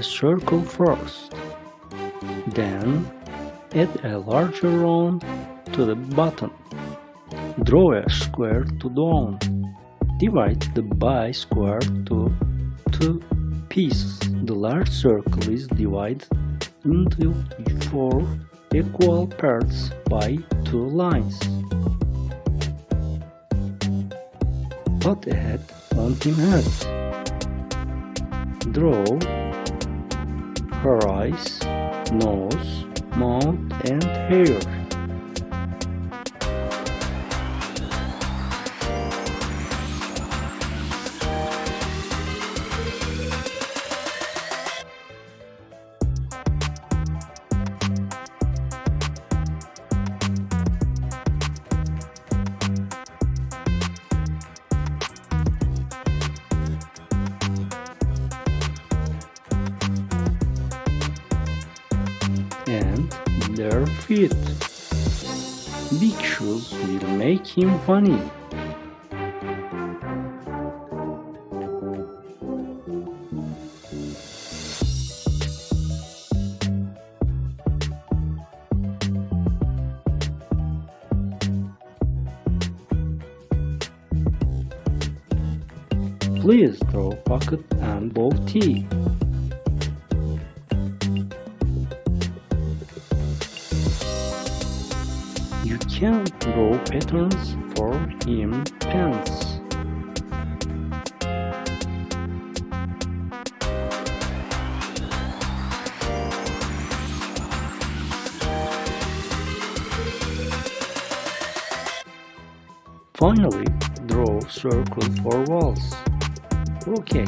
a circle first. Then add a larger round to the bottom. Draw a square to dawn. Divide the bi-square to 2 pieces. The large circle is divided into 4 equal parts by 2 lines. Put a head on his head. Draw her eyes, nose, mouth and hair. And their feet. Big shoes will make him funny. Please draw pocket and bow tie. You can draw patterns for him pants. Finally, draw circle for walls. Okay.